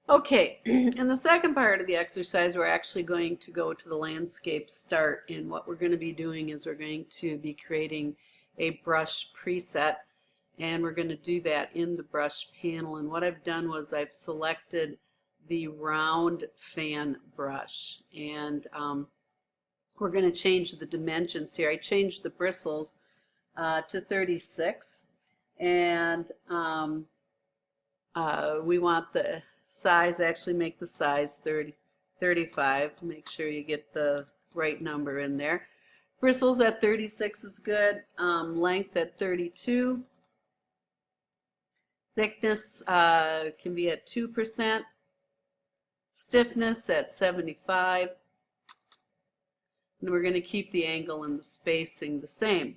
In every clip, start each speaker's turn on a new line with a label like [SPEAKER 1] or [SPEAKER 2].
[SPEAKER 1] Okay, in the second part of the exercise, we're actually going to go to the landscape start, and what we're going to be doing is we're going to be creating a brush preset, and we're going to do that in the brush panel. And what I've done was I've selected the round fan brush, and we're going to change the dimensions here. I changed the bristles to 36, and we want the size, actually make the size 35 to make sure you get the right number in there. Bristles at 36 is good. Length at 32. Thickness can be at 2%. Stiffness at 75. And we're going to keep the angle and the spacing the same.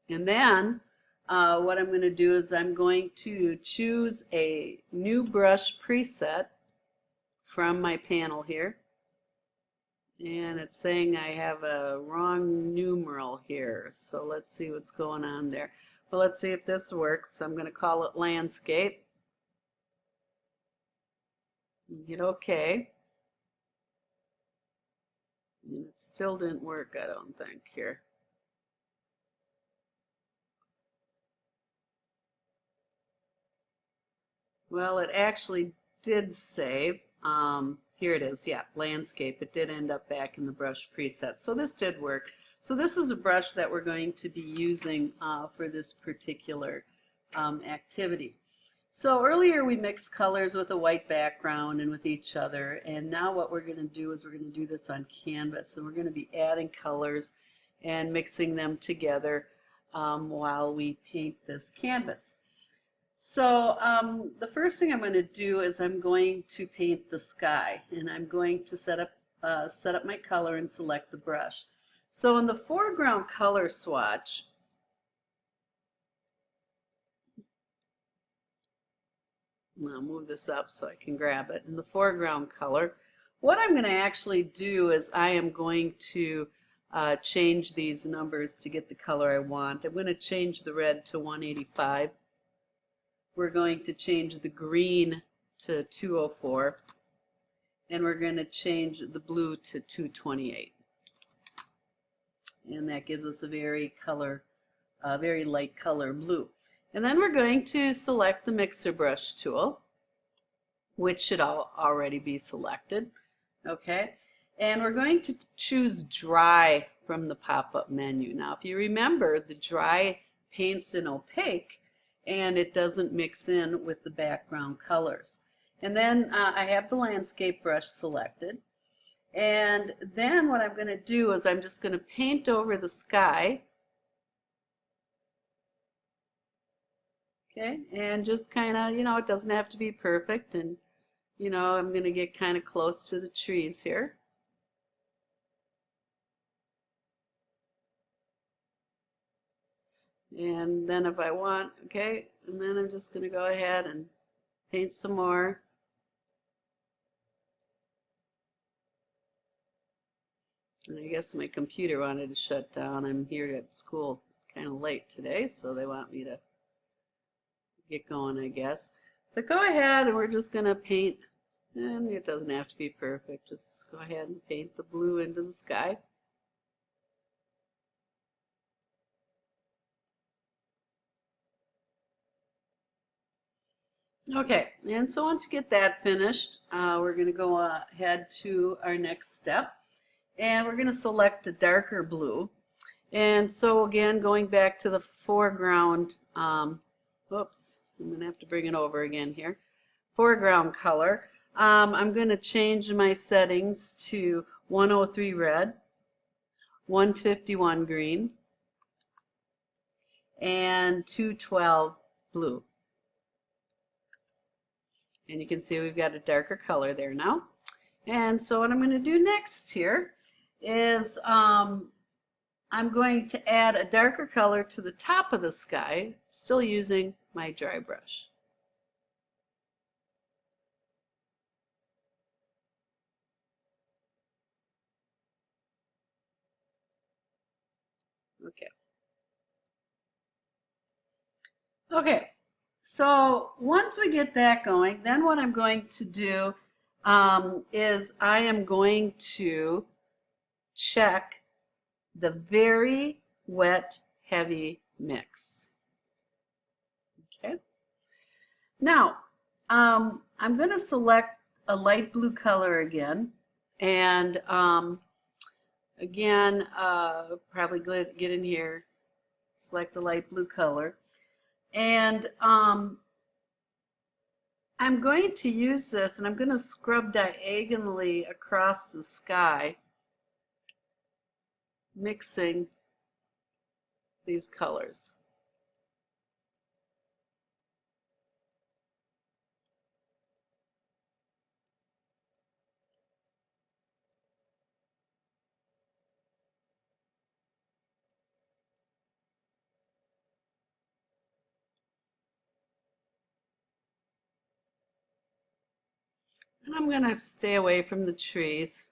[SPEAKER 1] And then what I'm going to do is I'm going to choose a new brush preset from my panel here. And it's saying I have a wrong numeral here. So let's see what's going on there. Well, let's see if this works. I'm going to call it landscape. Hit OK. And it still didn't work, I don't think, here. Well, it actually did save. Here it is, yeah, landscape. It did end up back in the brush preset. So this did work. So this is a brush that we're going to be using for this particular activity. So earlier we mixed colors with a white background and with each other, and now what we're going to do is we're going to do this on canvas, and we're going to be adding colors and mixing them together while we paint this canvas. So the first thing I'm going to do is I'm going to paint the sky, and I'm going to set up my color and select the brush. So in the foreground color swatch, I'll move this up so I can grab it. In the foreground color, what I'm going to actually do is I am going to change these numbers to get the color I want. I'm going to change the red to 185. We're going to change the green to 204. And we're going to change the blue to 228. And that gives us a very light color blue. And then we're going to select the mixer brush tool, which should already be selected. Okay, and we're going to choose dry from the pop-up menu. Now, if you remember, the dry paints in opaque, and it doesn't mix in with the background colors. And then I have the landscape brush selected. And then what I'm going to do is I'm just going to paint over the sky. Okay, and just kind of, it doesn't have to be perfect, and I'm going to get kind of close to the trees here. And then if I want, okay, and then I'm just going to go ahead and paint some more. And I guess my computer wanted to shut down. I'm here at school kind of late today, so they want me to get going, I guess. But go ahead, and we're just going to paint, and it doesn't have to be perfect. Just go ahead and paint the blue into the sky. Okay, and so once you get that finished, we're going to go ahead to our next step, and we're going to select a darker blue. And so again, going back to the foreground, oops, I'm going to have to bring it over again here. Foreground color, I'm going to change my settings to 103 red, 151 green, and 212 blue. And you can see we've got a darker color there now. And so what I'm going to do next here is I'm going to add a darker color to the top of the sky, still using my dry brush. Okay. Okay, so once we get that going, then what I'm going to do is I am going to check the very wet, heavy mix. Okay. Now, I'm going to select a light blue color again, and again, probably get in here, select the light blue color, and I'm going to use this, and I'm going to scrub diagonally across the sky, mixing these colors. And I'm going to stay away from the trees.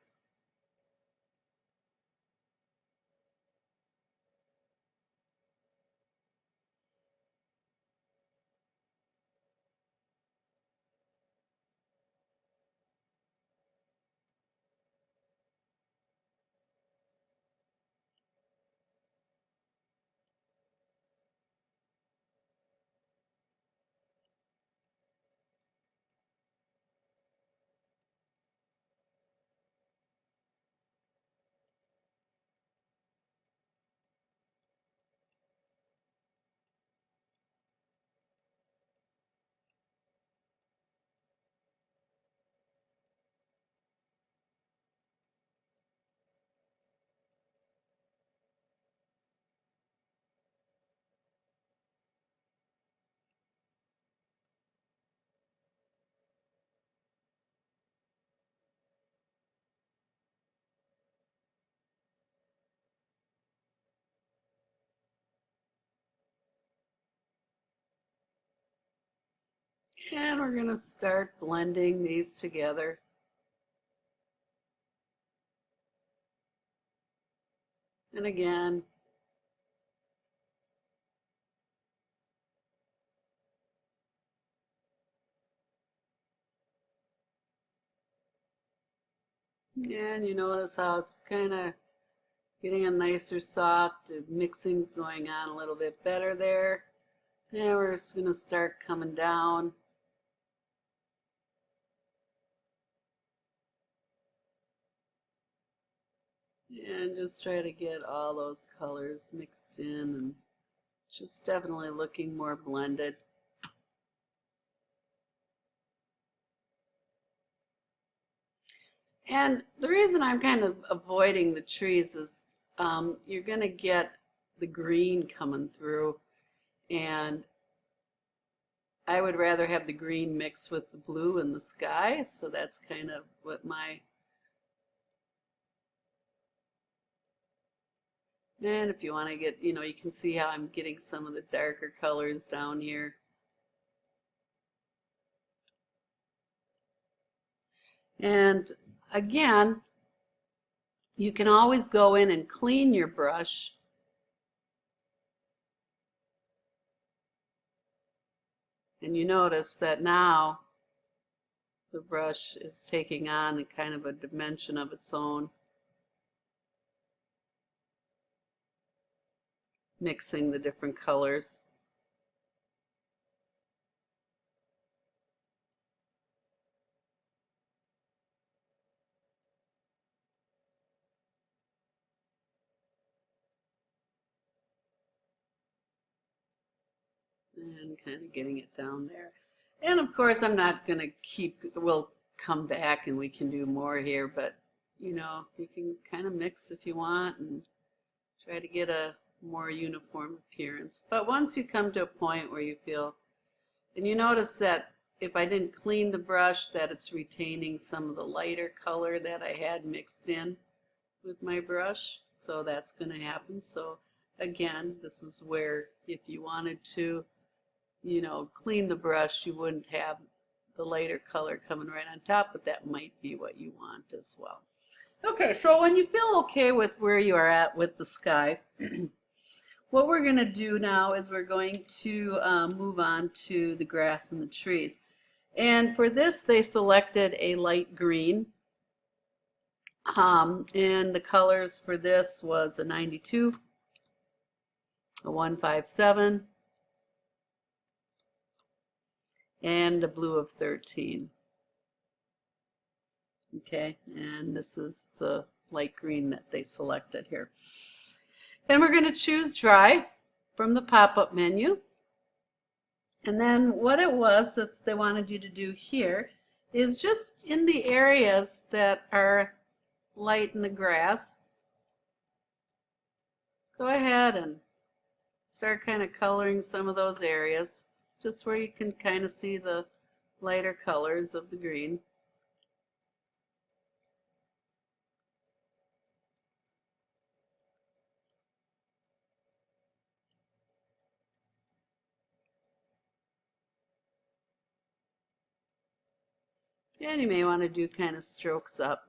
[SPEAKER 1] And we're going to start blending these together. And again, and you notice how it's kind of getting a nicer soft, mixing's going on a little bit better there. And we're just going to start coming down. And just try to get all those colors mixed in and just definitely looking more blended. And the reason I'm kind of avoiding the trees is you're going to get the green coming through, and I would rather have the green mixed with the blue in the sky, so that's kind of what my... And if you want to get, you can see how I'm getting some of the darker colors down here. And again, you can always go in and clean your brush. And you notice that now the brush is taking on a kind of a dimension of its own, mixing the different colors. And kind of getting it down there. And of course I'm not going to keep, we'll come back and we can do more here, but you can kind of mix if you want and try to get a more uniform appearance. But once you come to a point where you feel, and you notice that if I didn't clean the brush, that it's retaining some of the lighter color that I had mixed in with my brush, so that's going to happen. So again, this is where if you wanted to clean the brush, you wouldn't have the lighter color coming right on top, but that might be what you want as well. Okay, so when you feel okay with where you are at with the sky, what we're going to do now is we're going to move on to the grass and the trees. And for this, they selected a light green. And the colors for this was a 92, a 157, and a blue of 13. Okay, and this is the light green that they selected here. And we're going to choose dry from the pop-up menu. And then what it was that they wanted you to do here is just in the areas that are light in the grass, go ahead and start kind of coloring some of those areas, just where you can kind of see the lighter colors of the green. And you may want to do kind of strokes up.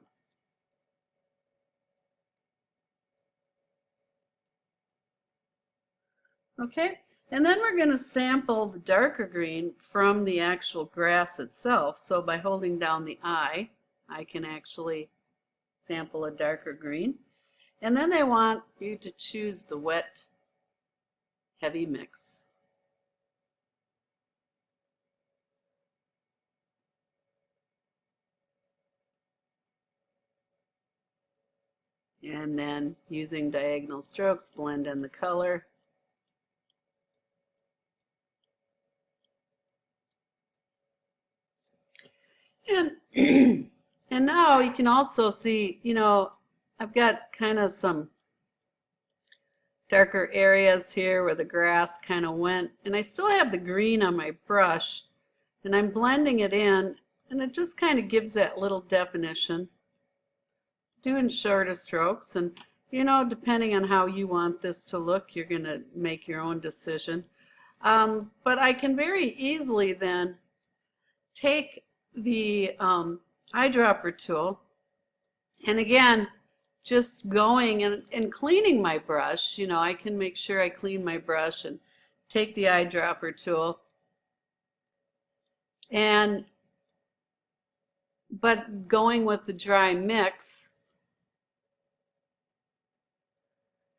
[SPEAKER 1] Okay, and then we're going to sample the darker green from the actual grass itself. So by holding down the eye, I can actually sample a darker green. And then they want you to choose the wet, heavy mix. And then using diagonal strokes, blend in the color. And and now you can also see, you know, I've got kind of some darker areas here where the grass kind of went, and I still have the green on my brush, and I'm blending it in, and it just kind of gives that little definition. Doing shorter strokes, and you know, depending on how you want this to look, you're going to make your own decision. But I can very easily then take the eyedropper tool, and again, just going and cleaning my brush. You know, I can make sure I clean my brush and take the eyedropper tool, but going with the dry mix.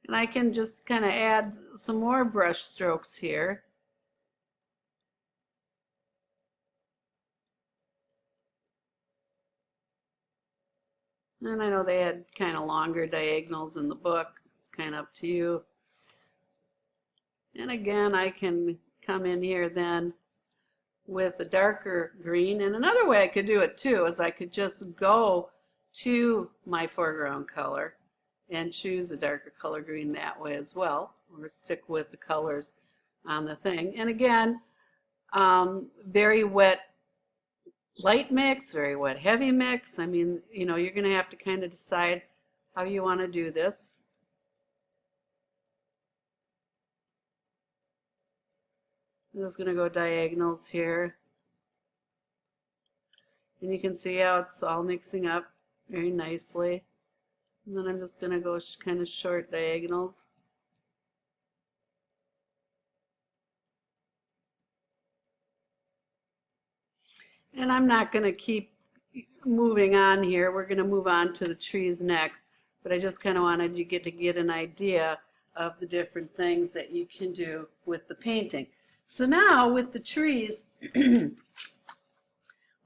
[SPEAKER 1] And I can just kind of add some more brush strokes here. And I know they had kind of longer diagonals in the book. It's kind of up to you. And again, I can come in here then with a darker green. And another way I could do it too is I could just go to my foreground color and choose a darker color green that way as well, or stick with the colors on the thing. And again, very wet light mix, very wet heavy mix. I mean, you know, you're going to have to kind of decide how you want to do this. I'm just going to go diagonals here. And you can see how it's all mixing up very nicely. And then I'm just going to go kind of short diagonals. And I'm not going to keep moving on here. We're going to move on to the trees next. But I just kind of wanted you to get an idea of the different things that you can do with the painting. So now with the trees,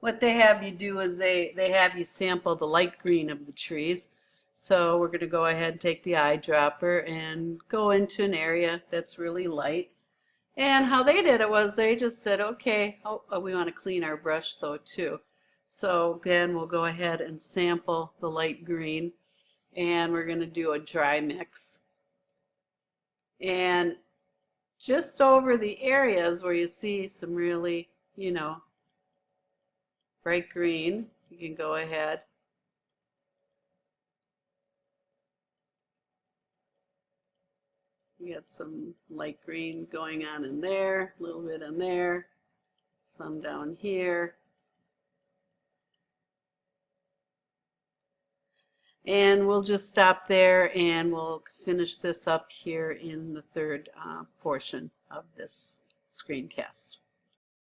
[SPEAKER 1] what they have you do is they have you sample the light green of the trees. So we're going to go ahead and take the eyedropper and go into an area that's really light. And how they did it was they just said, okay, we want to clean our brush though too. So again, we'll go ahead and sample the light green, and we're going to do a dry mix. And just over the areas where you see some really, you know, bright green, you can go ahead You got some light green going on in there, a little bit in there, some down here. And we'll just stop there, and we'll finish this up here in the third portion of this screencast.